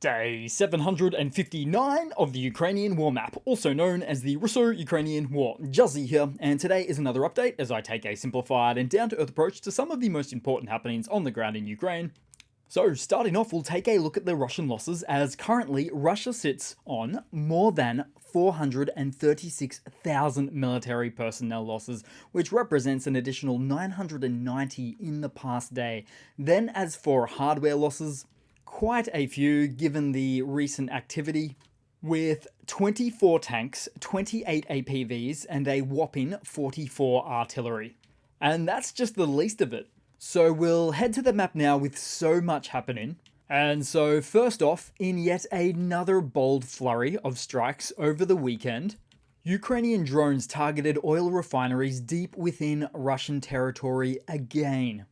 Day 759 of the Ukrainian War Map, also known as the Russo-Ukrainian War. Juzzie here, and today is another update as I take a simplified and down-to-earth approach to some of the most important happenings on the ground in Ukraine. So, starting off, we'll take a look at the Russian losses, as currently Russia sits on more than 436,000 military personnel losses, which represents an additional 990 in the past day. Then, as for hardware losses, quite a few given the recent activity, with 24 tanks, 28 APVs, and a whopping 44 artillery. And that's just the least of it. So we'll head to the map now with so much happening. And so first off, in yet another bold flurry of strikes over the weekend, Ukrainian drones targeted oil refineries deep within Russian territory again.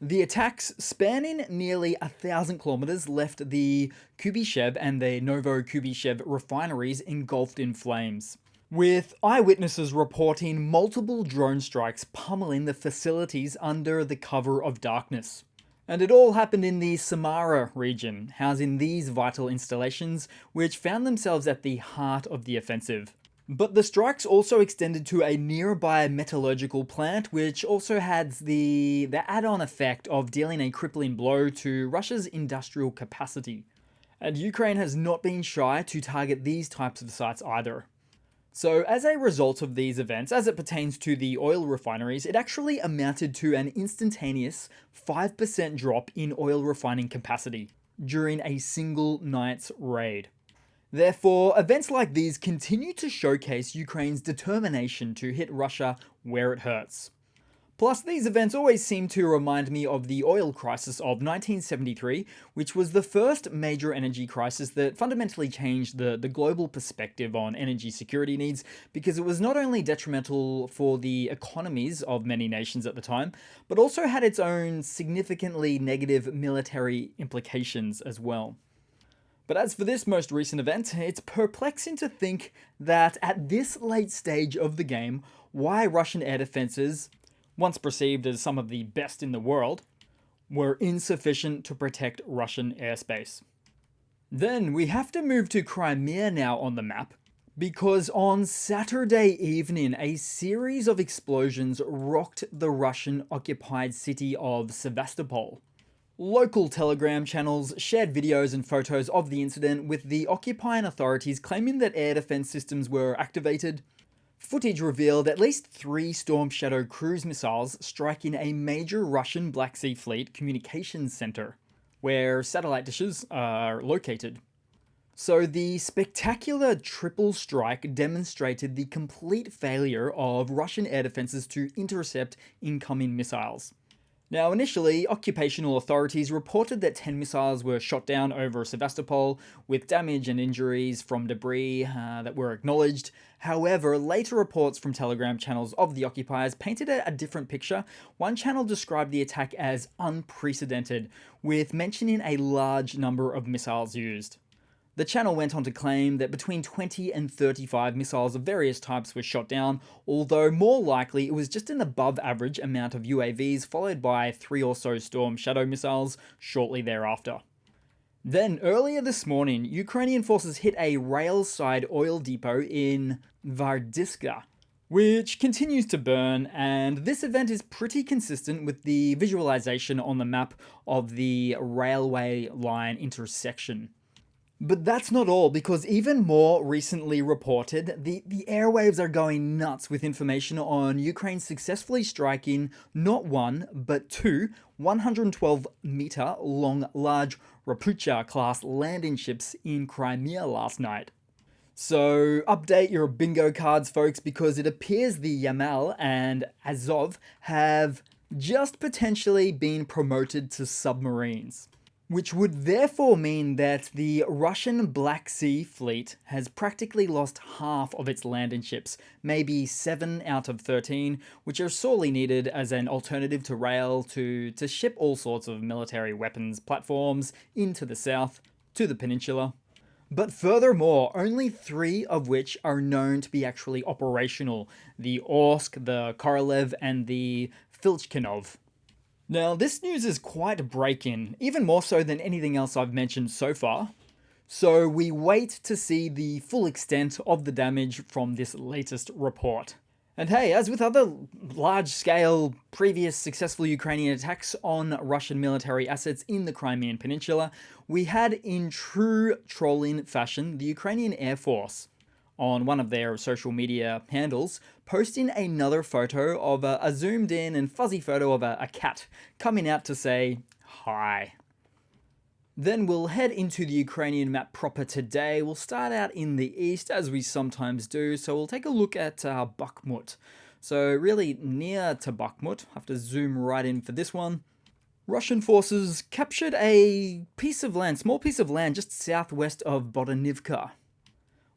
The attacks, spanning nearly 1,000 kilometers, left the Kubyshev and the Novokubyshev refineries engulfed in flames, with eyewitnesses reporting multiple drone strikes pummeling the facilities under the cover of darkness. And it all happened in the Samara region, housing these vital installations, which found themselves at the heart of the offensive. But the strikes also extended to a nearby metallurgical plant, which also had the add-on effect of dealing a crippling blow to Russia's industrial capacity. And Ukraine has not been shy to target these types of sites either. So as a result of these events, as it pertains to the oil refineries, it actually amounted to an instantaneous 5% drop in oil refining capacity during a single night's raid. Therefore, events like these continue to showcase Ukraine's determination to hit Russia where it hurts. Plus, these events always seem to remind me of the oil crisis of 1973, which was the first major energy crisis that fundamentally changed the global perspective on energy security needs, because it was not only detrimental for the economies of many nations at the time, but also had its own significantly negative military implications as well. But as for this most recent event, it's perplexing to think that at this late stage of the game, why Russian air defenses, once perceived as some of the best in the world, were insufficient to protect Russian airspace. Then we have to move to Crimea now on the map, because on Saturday evening, a series of explosions rocked the Russian-occupied city of Sevastopol. Local Telegram channels shared videos and photos of the incident, with the occupying authorities claiming that air defense systems were activated. Footage revealed at least 3 Storm Shadow cruise missiles striking a major Russian Black Sea Fleet communications center, where satellite dishes are located. So the spectacular triple strike demonstrated the complete failure of Russian air defenses to intercept incoming missiles. Now, initially, occupational authorities reported that 10 missiles were shot down over Sevastopol, with damage and injuries from debris that were acknowledged. However, later reports from Telegram channels of the occupiers painted a different picture. One channel described the attack as unprecedented, with mentioning a large number of missiles used. The channel went on to claim that between 20 and 35 missiles of various types were shot down, although more likely it was just an above average amount of UAVs, followed by 3 or so Storm Shadow missiles shortly thereafter. Then, earlier this morning, Ukrainian forces hit a rail-side oil depot in Vardiska, which continues to burn, and this event is pretty consistent with the visualization on the map of the railway line intersection. But that's not all, because even more recently reported, the airwaves are going nuts with information on Ukraine successfully striking not one, but 2 112-meter long large Rapucha-class landing ships in Crimea last night. So update your bingo cards, folks, because it appears the Yamal and Azov have just potentially been promoted to submarines, which would therefore mean that the Russian Black Sea Fleet has practically lost half of its landing ships, maybe 7 out of 13, which are sorely needed as an alternative to rail to ship all sorts of military weapons platforms into the south, to the peninsula. But furthermore, only 3 of which are known to be actually operational: the Orsk, the Korolev, and the Filchkinov. Now, this news is quite breaking, even more so than anything else I've mentioned so far. So we wait to see the full extent of the damage from this latest report. And hey, as with other large-scale previous successful Ukrainian attacks on Russian military assets in the Crimean Peninsula, we had, in true trolling fashion, the Ukrainian Air Force, on one of their social media handles, posting another photo of a zoomed-in and fuzzy photo of a cat coming out to say, hi. Then we'll head into the Ukrainian map proper today. We'll start out in the east, as we sometimes do, so we'll take a look at Bakhmut. So really near to Bakhmut, have to zoom right in for this one. Russian forces captured a piece of land, small piece of land just southwest of Bodanivka.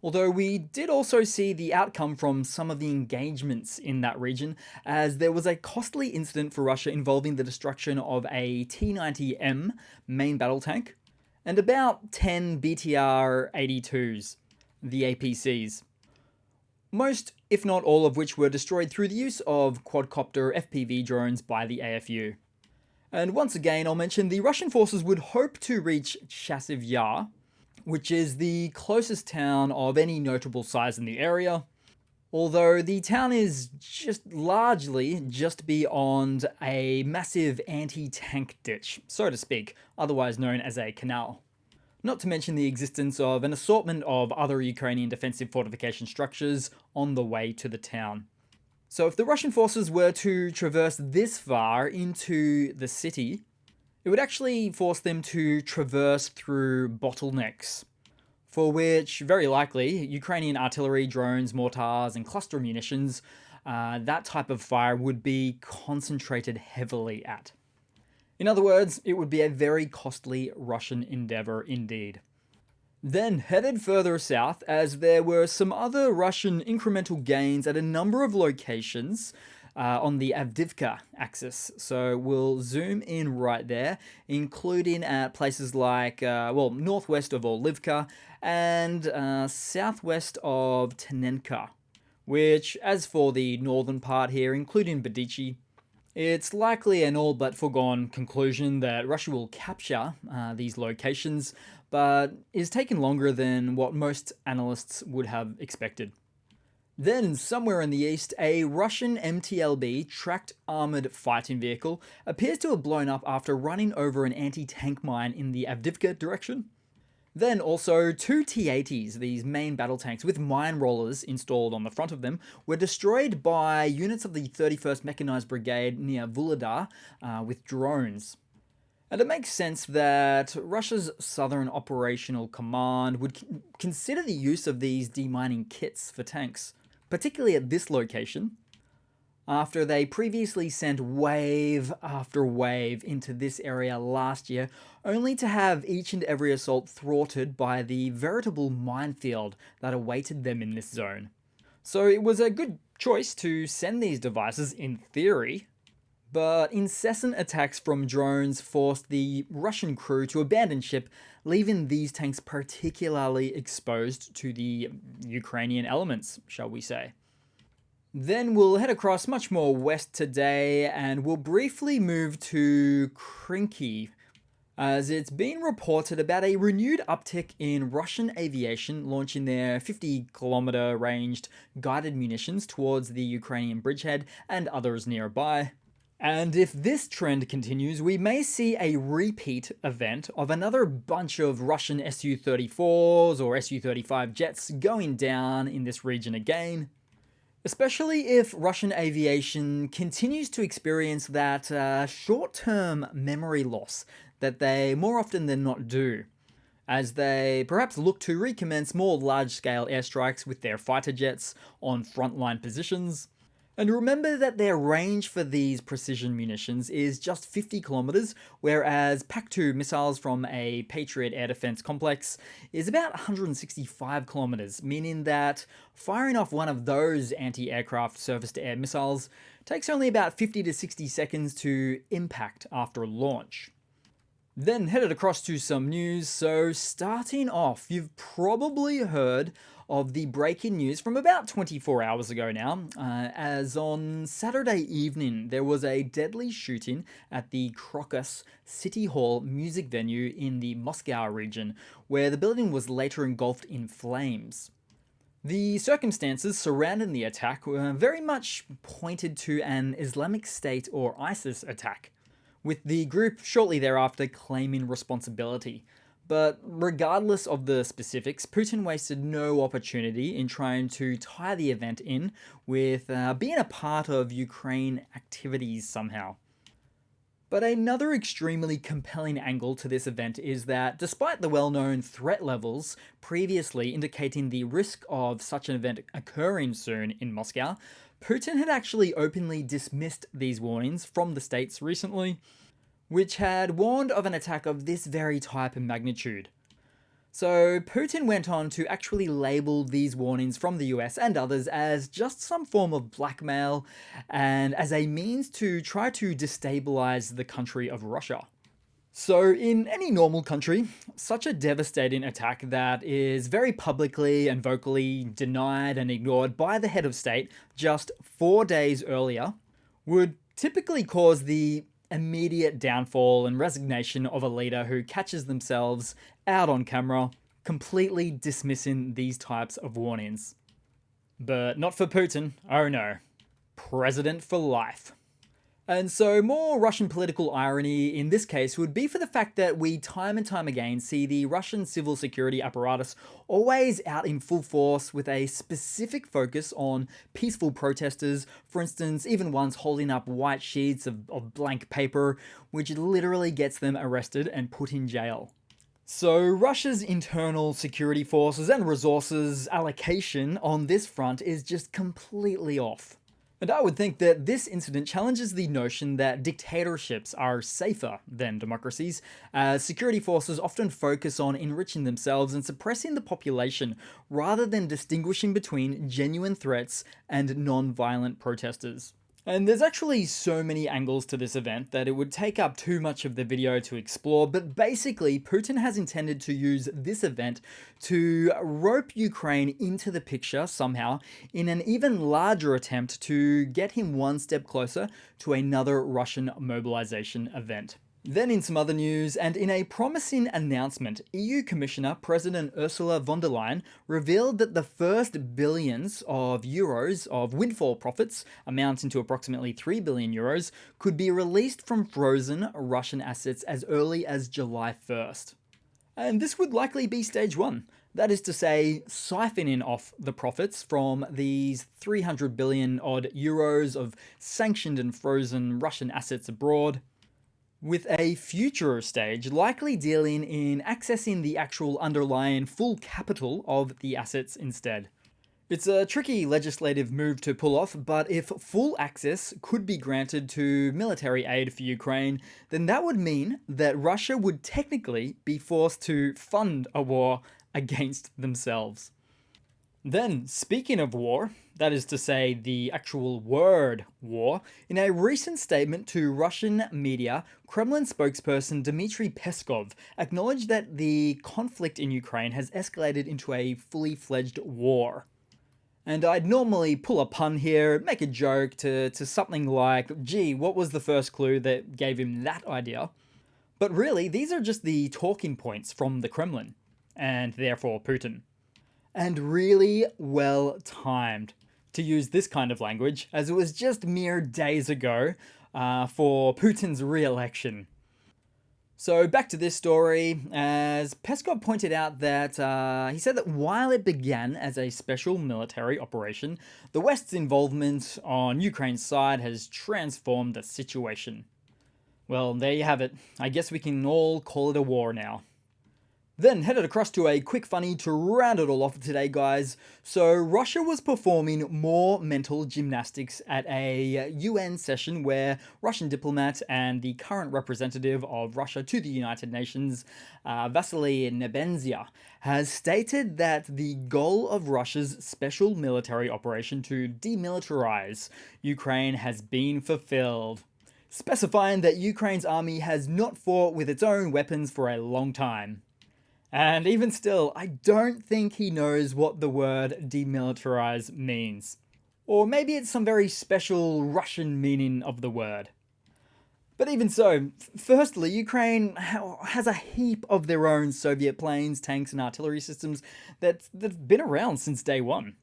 Although we did also see the outcome from some of the engagements in that region, as there was a costly incident for Russia involving the destruction of a T-90M main battle tank and about 10 BTR-82s, the APCs. Most, if not all of which were destroyed through the use of quadcopter FPV drones by the AFU. And once again, I'll mention the Russian forces would hope to reach Chasiv Yar, which is the closest town of any notable size in the area, although the town is largely just beyond a massive anti-tank ditch, so to speak, otherwise known as a canal. Not to mention the existence of an assortment of other Ukrainian defensive fortification structures on the way to the town. So if the Russian forces were to traverse this far into the city, it would actually force them to traverse through bottlenecks, for which, very likely, Ukrainian artillery, drones, mortars, and cluster munitions, that type of fire would be concentrated heavily at. In other words, it would be a very costly Russian endeavor indeed. Then headed further south, as there were some other Russian incremental gains at a number of locations on the Avdiivka axis. So we'll zoom in right there, including at places like, northwest of Orlivka and southwest of Tenenka, which, as for the northern part here, including Bedichi, it's likely an all but foregone conclusion that Russia will capture these locations, but is taking longer than what most analysts would have expected. Then, somewhere in the east, a Russian MTLB tracked armoured fighting vehicle appears to have blown up after running over an anti-tank mine in the Avdiivka direction. Then also, two T-80s, these main battle tanks with mine rollers installed on the front of them, were destroyed by units of the 31st Mechanized Brigade near Vuhledar with drones. And it makes sense that Russia's Southern Operational Command would consider the use of these demining kits for tanks, particularly at this location, after they previously sent wave after wave into this area last year, only to have each and every assault thwarted by the veritable minefield that awaited them in this zone. So it was a good choice to send these devices in theory, but incessant attacks from drones forced the Russian crew to abandon ship, leaving these tanks particularly exposed to the Ukrainian elements, shall we say. Then we'll head across much more west today, and we'll briefly move to Krinky, as it's been reported about a renewed uptick in Russian aviation launching their 50-kilometer ranged guided munitions towards the Ukrainian bridgehead and others nearby. And if this trend continues, we may see a repeat event of another bunch of Russian Su-34s or Su-35 jets going down in this region again. Especially if Russian aviation continues to experience that short-term memory loss that they more often than not do, as they perhaps look to recommence more large-scale airstrikes with their fighter jets on frontline positions. And remember that their range for these precision munitions is just 50 kilometers, whereas PAC-2 missiles from a Patriot air defense complex is about 165 kilometers, meaning that firing off one of those anti-aircraft surface-to-air missiles takes only about 50 to 60 seconds to impact after launch. Then headed across to some news. So starting off, you've probably heard of the breaking news from about 24 hours ago now, as on Saturday evening there was a deadly shooting at the Crocus City Hall music venue in the Moscow region, where the building was later engulfed in flames. The circumstances surrounding the attack were very much pointed to an Islamic State or ISIS attack, with the group shortly thereafter claiming responsibility. But regardless of the specifics, Putin wasted no opportunity in trying to tie the event in with being a part of Ukraine activities somehow. But another extremely compelling angle to this event is that despite the well-known threat levels previously indicating the risk of such an event occurring soon in Moscow, Putin had actually openly dismissed these warnings from the states recently, which had warned of an attack of this very type and magnitude. So Putin went on to actually label these warnings from the US and others as just some form of blackmail and as a means to try to destabilize the country of Russia. So in any normal country, such a devastating attack that is very publicly and vocally denied and ignored by the head of state just 4 days earlier would typically cause the immediate downfall and resignation of a leader who catches themselves out on camera, completely dismissing these types of warnings. But not for Putin. Oh no. President for life. And so more Russian political irony in this case would be for the fact that we time and time again see the Russian civil security apparatus always out in full force with a specific focus on peaceful protesters, for instance, even ones holding up white sheets of blank paper, which literally gets them arrested and put in jail. So Russia's internal security forces and resources allocation on this front is just completely off. And I would think that this incident challenges the notion that dictatorships are safer than democracies, as security forces often focus on enriching themselves and suppressing the population rather than distinguishing between genuine threats and non-violent protesters. And there's actually so many angles to this event that it would take up too much of the video to explore, but basically Putin has intended to use this event to rope Ukraine into the picture somehow in an even larger attempt to get him one step closer to another Russian mobilization event. Then in some other news, and in a promising announcement, EU Commissioner President Ursula von der Leyen revealed that the first billions of euros of windfall profits, amounting to approximately 3 billion euros, could be released from frozen Russian assets as early as July 1st. And this would likely be stage one. That is to say, siphoning off the profits from these 300 billion odd euros of sanctioned and frozen Russian assets abroad, with a future stage likely dealing in accessing the actual underlying full capital of the assets instead. It's a tricky legislative move to pull off, but if full access could be granted to military aid for Ukraine, then that would mean that Russia would technically be forced to fund a war against themselves. Then, speaking of war, that is to say the actual word war, in a recent statement to Russian media, Kremlin spokesperson Dmitry Peskov acknowledged that the conflict in Ukraine has escalated into a fully fledged war. And I'd normally pull a pun here, make a joke to something like, gee, what was the first clue that gave him that idea? But really, these are just the talking points from the Kremlin, and therefore Putin. And really well timed to use this kind of language, as it was just mere days ago for Putin's re-election. So back to this story, as Peskov pointed out that he said that while it began as a special military operation, the West's involvement on Ukraine's side has transformed the situation. Well, there you have it. I guess we can all call it a war now. Then headed across to a quick funny to round it all off today, guys. So Russia was performing more mental gymnastics at a UN session where Russian diplomat and the current representative of Russia to the United Nations, Vasily Nebenzia, has stated that the goal of Russia's special military operation to demilitarize Ukraine has been fulfilled. specifying that Ukraine's army has not fought with its own weapons for a long time. And even still, I don't think he knows what the word demilitarize means. Or maybe it's some very special Russian meaning of the word. But even so, firstly, Ukraine has a heap of their own Soviet planes, tanks, and artillery systems that's been around since day one.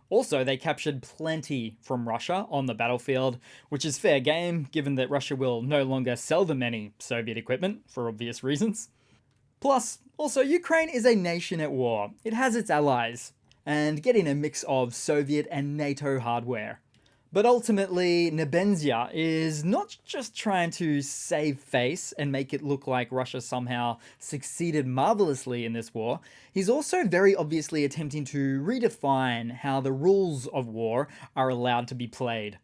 Also, they captured plenty from Russia on the battlefield, which is fair game, given that Russia will no longer sell them any Soviet equipment, for obvious reasons. Plus, also, Ukraine is a nation at war. It has its allies, and getting a mix of Soviet and NATO hardware. But ultimately, Nebenzia is not just trying to save face and make it look like Russia somehow succeeded marvelously in this war. He's also very obviously attempting to redefine how the rules of war are allowed to be played.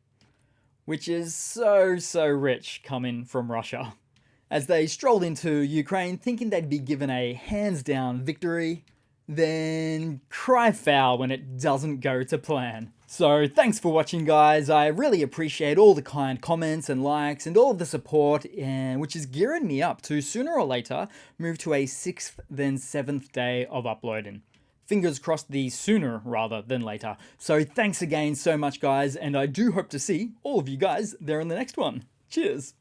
Which is so rich coming from Russia. As they strolled into Ukraine thinking they'd be given a hands-down victory, then cry foul when it doesn't go to plan. So thanks for watching, guys. I really appreciate all the kind comments and likes and all of the support, which is gearing me up to sooner or later move to a 6th then 7th day of uploading. Fingers crossed the sooner rather than later. So thanks again so much, guys, and I do hope to see all of you guys there in the next one. Cheers.